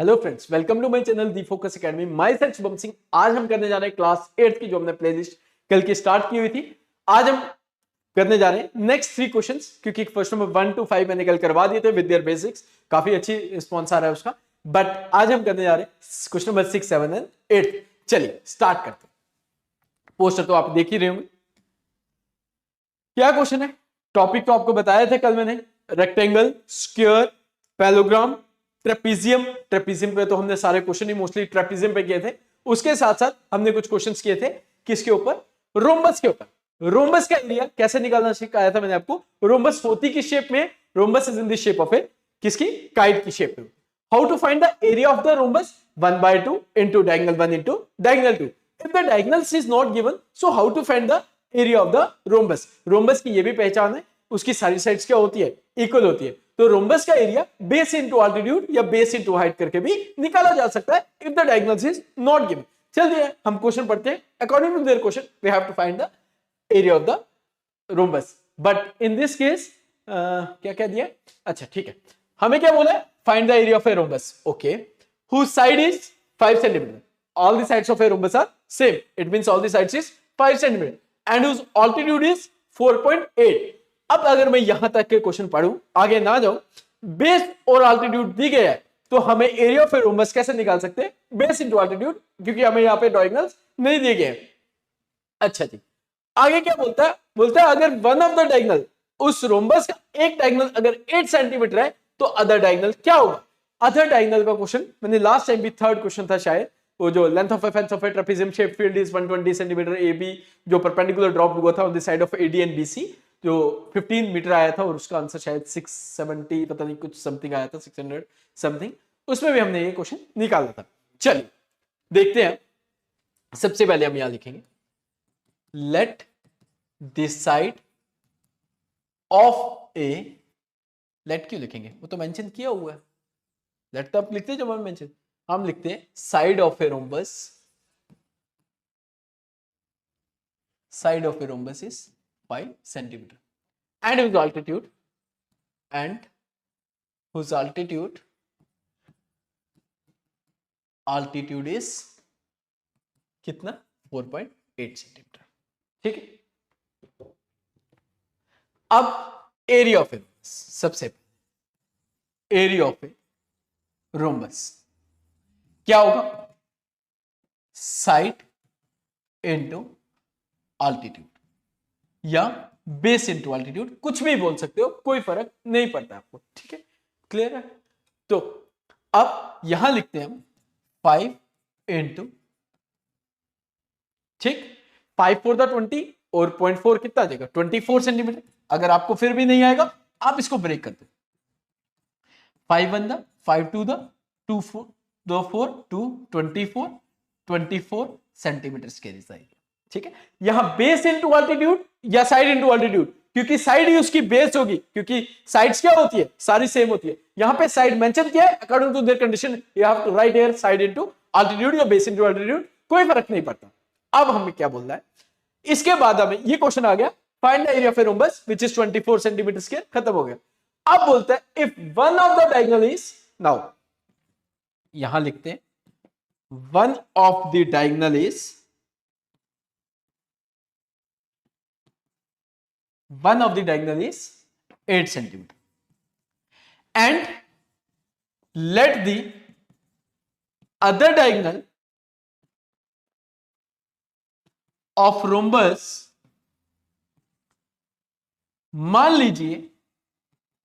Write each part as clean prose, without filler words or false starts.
Hello friends, welcome to my channel the Focus Academy. Myself Shubham Singh. आज हम करने जा रहे हैं क्लास 8 की, जो हमने प्लेलिस्ट कल की स्टार्ट की हुई थी। आज हम करने जा रहे हैं नेक्स्ट 3 क्वेश्चंस, क्योंकि क्वेश्चन नंबर 1 to 5 मैंने कल करवा दिए थे विद देयर बेसिक्स। काफी अच्छी रिस्पॉन्स आ रहा है उसका। बट आज हम करने जा रहे हैं क्वेश्चन नंबर 6, 7 एंड 8। चलिए स्टार्ट करते हैं। पोस्टर तो आप देख ही रहे होंगे। क्या क्वेश्चन है? टॉपिक तो आपको बताया था कल मैंने, rectangle, square, parallelogram, trapezium. Trapezium पे तो हमने सारे क्वेश्चन ही मोस्टली ट्रेपीजियम पे किए थे। उसके साथ साथ हमने कुछ क्वेश्चंस किए थे किसके ऊपर? रोम्बस के ऊपर। रोम्बस का एरिया कैसे निकालना सिखाया था मैंने आपको। रोम्बस होती किस शेप में? Rhombus is in the shape of a किसकी? काइट की शेप में। How to find the area of the rhombus? 1/2 into diagonal 1 into diagonal 2. If the diagonals is not given, so how to find the area of the rhombus? Rhombus की ये भी पहचान है, उसकी सारी साइड्स क्या होती है? इक्वल होती है। तो रोम्बस का एरिया बेस इनटू अल्टीट्यूड या बेस इनटू हाइट करके भी निकाला जा सकता है if the diagonals is not given. चलिए हम क्वेश्चन पढ़ते हैं। According to their question we have to find the area of the rhombus. But in this case क्या कह दिया? अच्छा ठीक है, हमें क्या बोला है? Find the area of a rhombus. Okay, whose side is 5 cm. All the sides of a rhombus are same. It means all the sides is 5 cm. And whose altitude is 4.8. अब अगर मैं यहां तक के क्वेश्चन पढ़ूं, आगे ना जाऊं, बेस और अल्टीट्यूड दी गया है, तो हमें एरिया ऑफ ए रोम्बस कैसे निकाल सकते हैं? बेस इंटू अल्टीट्यूड, क्योंकि हमें यहां पे डायगोनल्स नहीं दिए गए। अच्छा जी, आगे क्या बोलता है? बोलता है अगर वन ऑफ द डायगोनल, उस रोम्बस का एक डायगोनल अगर 8 सेंटीमीटर है, तो अदर डायगोनल क्या होगा? अदर डायगोनल का क्वेश्चन मैंने लास्ट टाइम भी थर्ड क्वेश्चन था शायद, वो जो length of fence of A trapezium shape field is 120 centimetre AB, जो परपेंडिकुलर ड्रॉप हुआ था on the side of AD and BC, जो 15 मीटर आया था, और उसका आंसर शायद 670 पता नहीं कुछ समथिंग आया था, 600 समथिंग। उसमें भी हमने ये क्वेश्चन निकाला था। चलिए देखते हैं। सबसे पहले हम यहां लिखेंगे let this side of A, let क्यों लिखेंगे? वो तो मेंशन किया हुआ है। लेट तो आप लिखते हैं जब हम मेंशन, हम लिखते हैं side of a rhombus. Side of a rhombus is 5 centimetre and whose altitude is कितना? 4.8 सेंटीमीटर। ठीक है, अब एरिया ऑफ ए रोम्बस। सबसे एरिया ऑफ ए रोम्बस क्या होगा? साइड इंटू अल्टीट्यूड या बेस इंटू अल्टीट्यूड, कुछ भी बोल सकते हो, कोई फर्क नहीं पड़ता आपको। ठीक है, क्लियर है? तो अब यहां लिखते हैं हम 5 इंटू, ठीक, 5 4 20 और 0.4 कितना आ जाएगा? 24 सेंटीमीटर। अगर आपको फिर भी नहीं आएगा, आप इसको ब्रेक कर दो। 5 1 5 2 2 4 2 4 2 24 सेंटीमीटर के साइड। ठीक है, यहां बेस इंटू अल्टीट्यूड या साइड इंटू अल्टीट्यूड, क्योंकि साइड ही उसकी बेस होगी, क्योंकि साइड्स क्या होती है? सारी सेम होती है। यहां पे साइड मेंशन किया है, according to their condition you have to write here side into altitude या बेस इंटू अल्टीट्यूड, कोई फर्क नहीं पड़ता। अब हमें क्या बोलना है? इसके बाद हमें ये क्वेश्चन आ गया, find the area of a rhombus which is 24 centimetre square. खत्म हो गया। अब बोलता है if one of the diagonal is, now यहां लिखते हैं one of the diagonal is, one of the diagonal is 8 centimeter and let the other diagonal of rhombus, मान लीजिए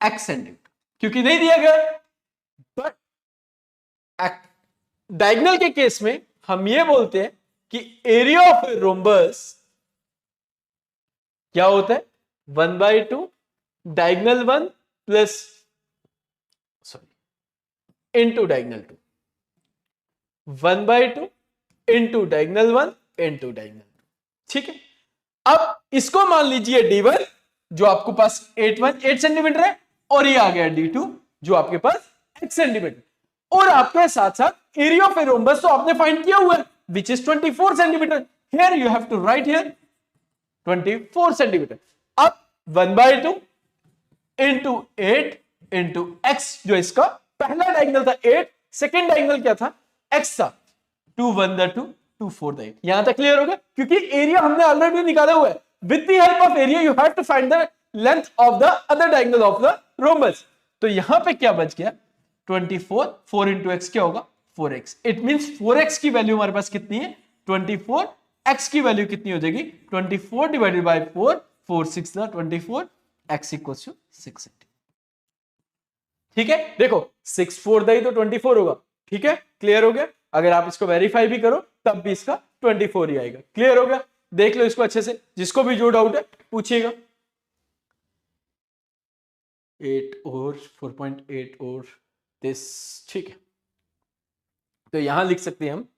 x सेंटीमीटर, क्योंकि नहीं दिया गया। बट डायगोनल के केस में हम ये बोलते हैं कि एरिया ऑफ रोम्बस क्या होता है? 1/2 diagonal 1 plus into diagonal 2, 1/2 into diagonal 1 into diagonal 2। ठीक है, अब इसको मान लीजिए D1, जो आपके पास 8 सेंटीमीटर है, और ये आ गया D2, जो आपके पास x सेंटीमीटर, और आपके साथ साथ एरिया ऑफ ए रोम्बस तो आपने फाइंड किया हुआ है which is 24 centimetre. Here you have to write here 24 centimetre. अब 1/2 इंटू 8 इंटू x, जो इसका पहला डायगोनल था 8, सेकंड डायगोनल क्या था, x था, 2 1 द 2 2 4 द 8। यहां तक क्लियर हो गया, क्योंकि एरिया हमने ऑलरेडी निकाला हुआ है। With the help of area you have to find the length of the other diagonal of the rhombus. तो यहां पे क्या बच गया, 24, 4 इंटू एक्स क्या होगा 4x। इट मींस 4x की वैल्यू हमारे पास कितनी है 24, x की वैल्यू कितनी हो जाएगी 24 divided by 4, 4 6 24, x equals to 6। ठीक है, देखो 6 4 दाई तो 24 होगा। ठीक है, क्लियर हो गया। अगर आप इसको वेरीफाई भी करो तब भी इसका 24 ही आएगा। क्लियर हो गया, देख लो इसको अच्छे से, जिसको भी जो डाउट है पूछिएगा। 8 और 4.8 और दिस, ठीक है। तो यहां लिख सकते हैं हम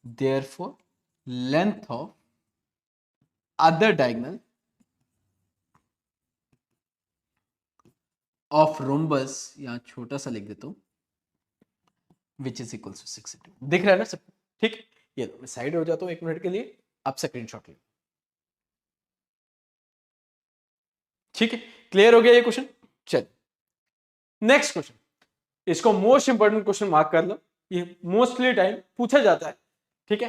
therefore length of other diagonal of rhombus, यहां छोटा सा लिख देता हूं, विच इज इक्वल टू 6। दिख रहा है ना सब, ठीक है। ये मैं साइड हो जाता हूं 1 मिनट के लिए, आप स्क्रीनशॉट ले। ठीक है, क्लियर हो गया ये क्वेश्चन। चल नेक्स्ट क्वेश्चन, इसको मोस्ट इंपोर्टेंट क्वेश्चन मार्क कर लो, ये मोस्टली टाइम पूछा जाता है। ठीक है,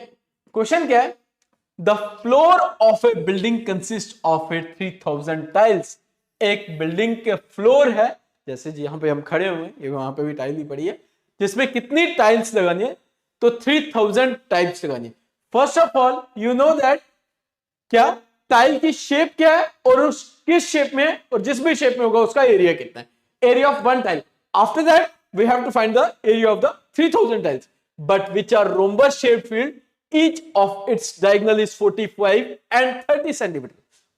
क्वेश्चन क्या है, the floor of A building consist of A 3000 tiles. एक बिल्डिंग के फ्लोर है, जैसे जी यहां पे हम खड़े हुए हैं, ये वहां पे भी टाइल ही पड़ी है, जिसमें कितनी टाइल्स लगानी है, तो 3000 टाइल्स लगानी है। First of all you know that क्या टाइल की शेप क्या है और उस किस शेप में है, और जिस भी शेप में होगा उसका एरिया कितना है, area of one tile. After that we have to find the area of the 3000 tiles, but which are rhombus shaped field, each of its diagonal is 45 and 30 centimetre.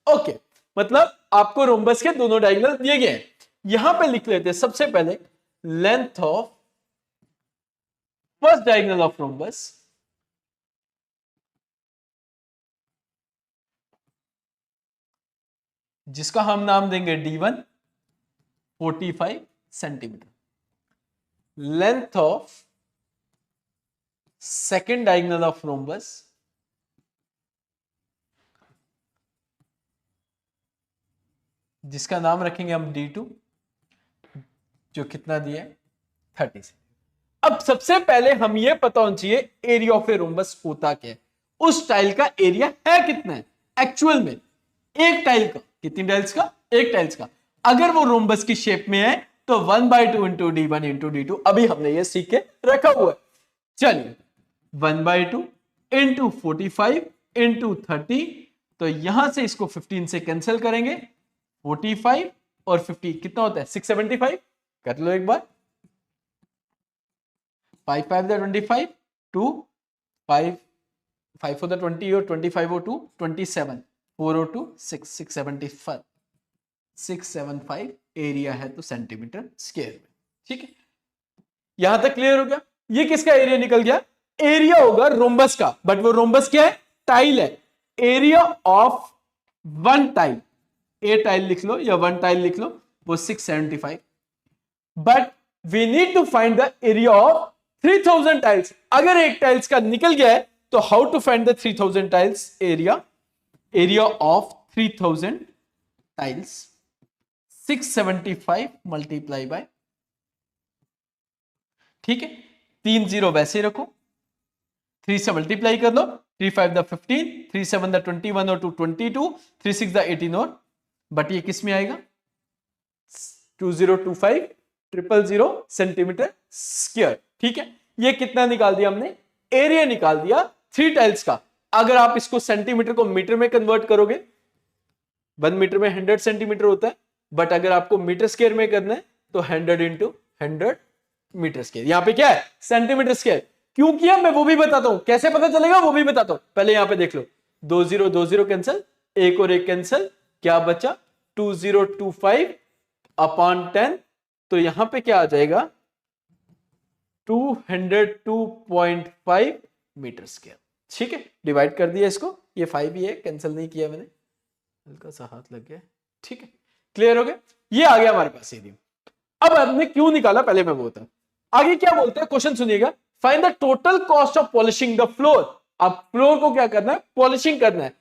Okay, मतलब आपको rhombus के दोनों diagonal दिए गए हैं। यहां पे लिख लेते हैं सबसे पहले length of first diagonal of rhombus, जिसका हम नाम देंगे D1, 45 centimetre. Length of second diagonal of rhombus, जिसका नाम रखेंगे हम D2, जो कितना दिया है 30 से। अब सबसे पहले हम ये पता होना चाहिए एरिया ऑफ ए रोम्बस होता क्या है, उस टाइल का एरिया है कितना है एक्चुअल में, एक टाइल का, कितनी टाइल्स का, एक टाइल्स का। अगर वो रोम्बस की शेप में है तो 1/2 इंटू D1 इंटू D2, अभी हमने ये सीख के रखा हुआ है। चलिए 1/2 इंटू 45 इंटू 30, तो यहां से इसको 15 से कैंसिल करेंगे, 45 और 50 कितना होता है 675, कर लो एक बार, 5 5 25, 2 5 5 for the 20 और 25 और 2 27, 4 और 2 6 675 675 एरिया है तो सेंटीमीटर स्क्वायर में। ठीक है, यहां तक क्लियर हो गया। ये किसका एरिया निकल गया, एरिया होगा रोम्बस का, बट वो रोम्बस क्या है, टाइल है। Area of one tile, a tile लिख लो या वन टाइल लिख लो, वो 675, but we need to find the area of 3000 tiles. अगर एक टाइल्स का निकल गया है तो how to find the 3000 tiles area, area of 3000 tiles 675 multiply by, ठीक है 3 0 वैसे रखो, 3 से मल्टीप्लाई कर लो, 3 5 द 15, 3 7 द 21 और 2 22, 3 6 द 18 और, बट ये किस में आएगा 2025 000 सेंटीमीटर स्क्वायर। ठीक है, ये कितना निकाल दिया हमने, एरिया निकाल दिया 3 टाइल्स का। अगर आप इसको सेंटीमीटर को मीटर में कन्वर्ट करोगे, 1 मीटर में 100 सेंटीमीटर होता है, बट अगर आपको मीटर स्क्वायर में करना है तो 100 इंटू 100 मीटर स्क्वायर। यहां पे क्या है सेंटीमीटर स्क्वायर। क्यों किया मैं वो भी बताता हूं, कैसे पता चलेगा वो भी बताता हूं। पहले यहां पे देख लो, 2 0 2 0 कैंसिल, एक और एक कैंसिल, क्या बचा 2025 अपॉन 10, तो यहां पे क्या आ जाएगा 202.5 मीटर स्क्वायर। ठीक है, डिवाइड कर दिया इसको, ये 5 ही है, कैंसिल नहीं किया मैंने, हल्का सा हाथ लग गया। ठीक है, क्लियर हो गया, ये आ गया हमारे पास एरिया। अब हमने क्यों निकाला पहले मैं वो बता, आगे क्या बोलते हैं क्वेश्चन सुनिएगा, find the total cost of polishing the floor. अब फ्लोर को क्या करना है, पॉलिशिंग करना है।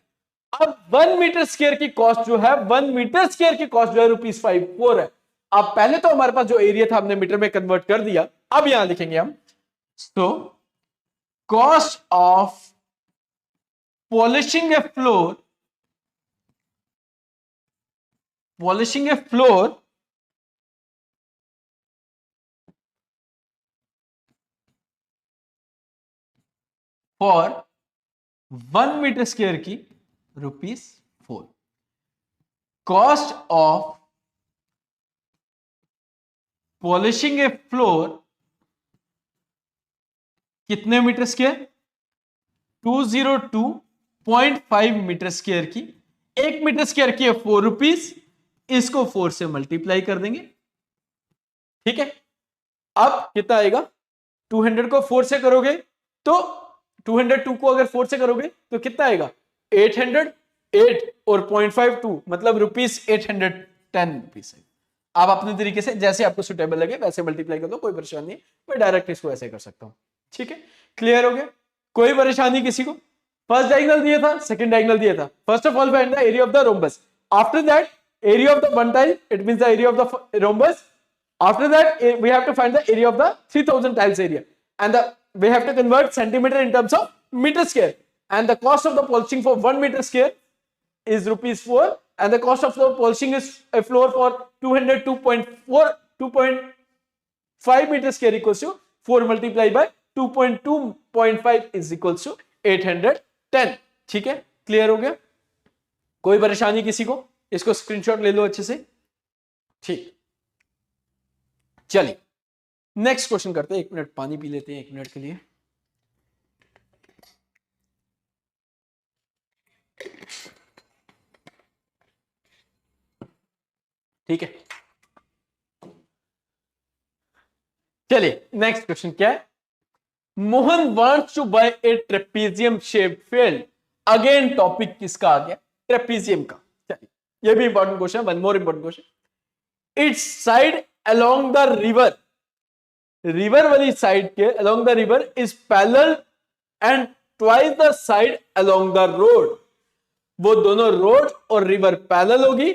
अब 1 मीटर स्क्वायर की कॉस्ट जो है, 1 मीटर स्क्वायर की कॉस्ट जो है ₹5 4 है। अब पहले तो हमारे पास जो एरिया था हमने मीटर में कन्वर्ट कर दिया, अब यहां लिखेंगे हम, तो cost of polishing a floor, polishing a floor for 1 metre square की ₹4। Cost of polishing a floor कितने मीटर स्क्वायर? 202.5 मीटर स्क्वायर की, 1 मीटर स्क्वायर की है ₹4, इसको 4 से मल्टीप्लाई कर देंगे। ठीक है, अब कितना आएगा? 200 को 4 से करोगे तो 202 को अगर 4 से करोगे तो कितना आएगा? 808 और 0.52 मतलब ₹810। आप अपने तरीके से जैसे आपको सुटेबल लगे वैसे मल्टीप्लाई कर दो, कोई परेशानी नहीं, मैं डायरेक्ट इसको ऐसे कर सकता हूं। ठीक है, क्लियर हो गया? कोई परेशानी किसी को? फर्स्ट डायगोनल दिया था, सेकंड डायगोनल दिया था। First of all find the area of the rhombus, after that area of the one tile, it means the area of the rhombus, after that we have to find the area of the 3000 tiles area, and we have to convert centimeter in terms of meter square, and the cost of the polishing for 1 meter square is ₹4, and the cost of the polishing is a floor for 202.5 meter square equals to 4 multiplied by 2.2.5 is equals to 810। ठीक है, clear हो गया? कोई परेशानी किसी को? इसको screenshot ले लो अच्छे से। ठीक, चलिए नेक्स्ट क्वेश्चन करते हैं। 1 मिनट पानी पी लेते हैं 1 मिनट के लिए। ठीक है, चलिए नेक्स्ट क्वेश्चन क्या है? Mohan wants to buy a trapezium shape field. Again topic किसका आ गया? ट्रेपीजियम का। चलिए, ये भी इंपॉर्टेंट क्वेश्चन है, one more important question. Its side along the river, river वाली साइड के along the river is parallel and twice the side along the road। वो दोनों रोड और रिवर पैरेलल होगी,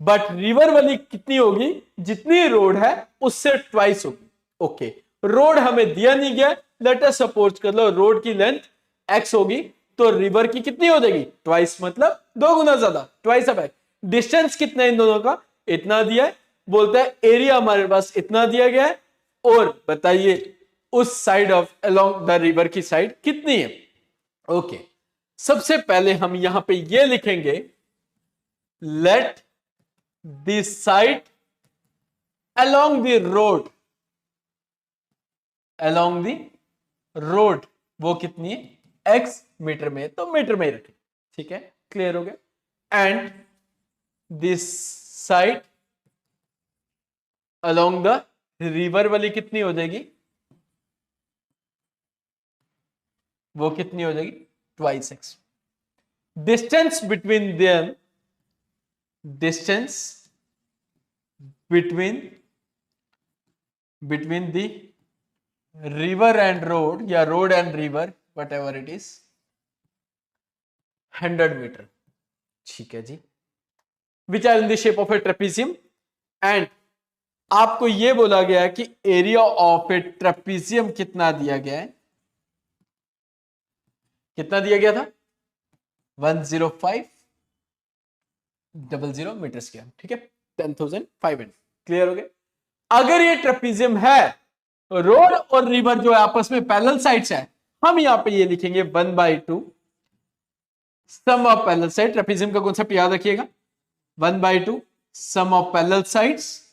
बट रिवर वाली कितनी होगी? जितनी रोड है उससे ट्वाइस होगी। ओके, रोड हमें दिया नहीं गया, लेट अस सपोज कर लो रोड की लेंथ x होगी, तो रिवर की कितनी हो जाएगी? ट्वाइस, मतलब 2 गुना ज्यादा, ट्वाइस ऑफ x। डिस्टेंस कितना है इन दोनों का? इतना दिया है। बोलता है एरिया हमारे पास इतना दिया गया है, और बताइए उस side of along the river की साइड कितनी है? ओके, सबसे पहले हम यहां पे ये लिखेंगे, let the side along the road, along the road वो कितनी है? x मीटर में, तो मीटर में ही रखें। ठीक है, क्लियर हो गया? And this side along the river वाली कितनी हो जाएगी? वो कितनी हो जाएगी? Twice x। Distance between them, distance between the river and road, या road and river, what it is, 100 metre. ठीक है जी, which are in the shape of a trapezium. And आपको यह बोला गया है कि एरिया ऑफ ए ट्रेपीजियम कितना दिया गया है? कितना दिया गया था? 10500 मीटर स्क्वायर। ठीक है, 10,500। क्लियर हो गया? अगर ये ट्रेपीजियम है, रोड और रिवर जो है आपस में पैरेलल साइड्स है, हम यहां पे ये लिखेंगे 1/2 sum of parallel side. Trapezium का कॉन्सेप्ट याद रखिएगा, 1/2 sum of parallel sides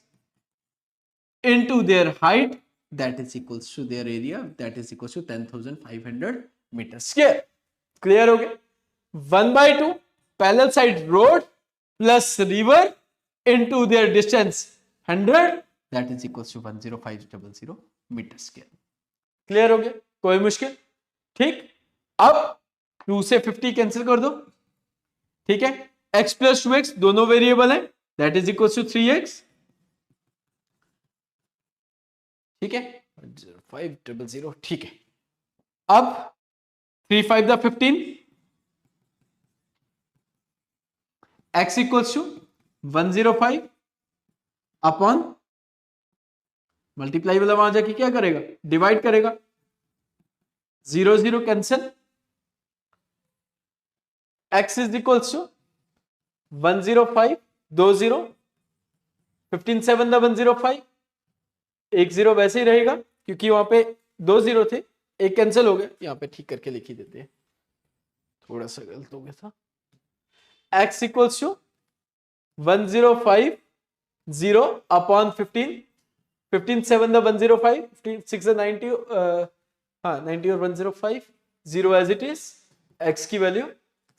into their height, that is equals to their area, that is equals to 10,500 meter square। Clear हो गया? 1/2 parallel side road plus river into their distance 100, that is equals to 10500 meter square। Clear हो गया? कोई मुश्किल? ठीक, अब 2 से 50 cancel कर दो। ठीक है, x plus 2x दोनों वेरिएबल है, that is equals to 3x। ठीक है, 500। ठीक है, अब 3 5 द 15, x equals to 105 upon multiply वाला वहां जाके क्या करेगा, डिवाइड करेगा, 0 0 cancel, x is equals to 105 2 0, 15 7 द 105, एक 0 वैसे ही रहेगा क्योंकि वहां पे 2 0 थे, एक कैंसिल हो गया, यहां पे ठीक करके लिख ही देते हैं, थोड़ा सा गलत हो गया था। x इक्वल्स टू 105 0 अपॉन 15, 15 7 द 105, 15 6 द 90, हाँ 90 और 105, 0 एज इट इज, x की वैल्यू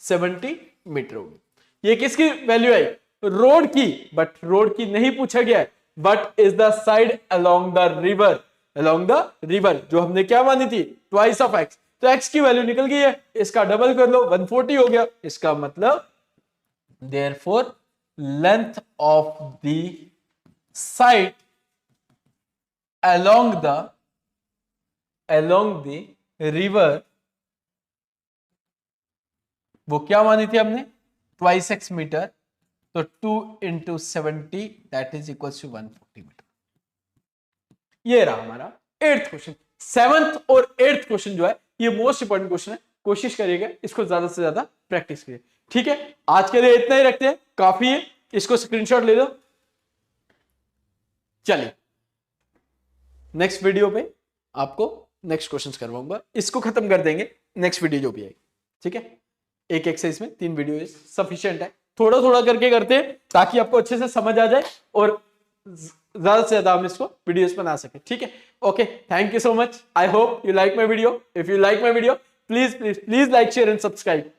70 मीटर होगी। ये किसकी वैल्यू आई, रोड की, बट रोड की नहीं पूछा गया है, but is the side along the river, along the river, जो हमने क्या मानी थी, ट्वाइस ऑफ x, तो x की वैल्यू निकल गई है, इसका डबल कर लो 140 हो गया, इसका मतलब therefore length of the side along the river, वो क्या मानी थी हमने, ट्वाइस x मीटर, तो 2 into 70 that is equal to 140 metre. ये रहा हमारा 8th क्वेश्चन। 7th और 8th क्वेश्चन जो है ये मोस्ट इंपॉर्टेंट क्वेश्चन है, कोशिश करिएगा इसको ज्यादा से ज्यादा प्रैक्टिस करिए, ठीक है। आज के लिए इतना ही रखते हैं, काफी है, इसको स्क्रीनशॉट ले लो। चलिए नेक्स्ट वीडियो पे आपको नेक्स्ट क्वेश्चंस करवाऊंगा, इसको खत्म कर देंगे नेक्स्ट वीडियो जो भी आएगी, ठीक है। एक एक्सरसाइज में 3 वीडियो सफिशिएंट है, थोड़ा थोड़ा करके करते हैं ताकि आपको अच्छे से समझ आ जाए और ज्यादा से ज्यादा हम इसको वीडियोस बना सके, ठीक है। Okay, thank you so much, I hope you like my video. If you like my video, please please please like share and subscribe.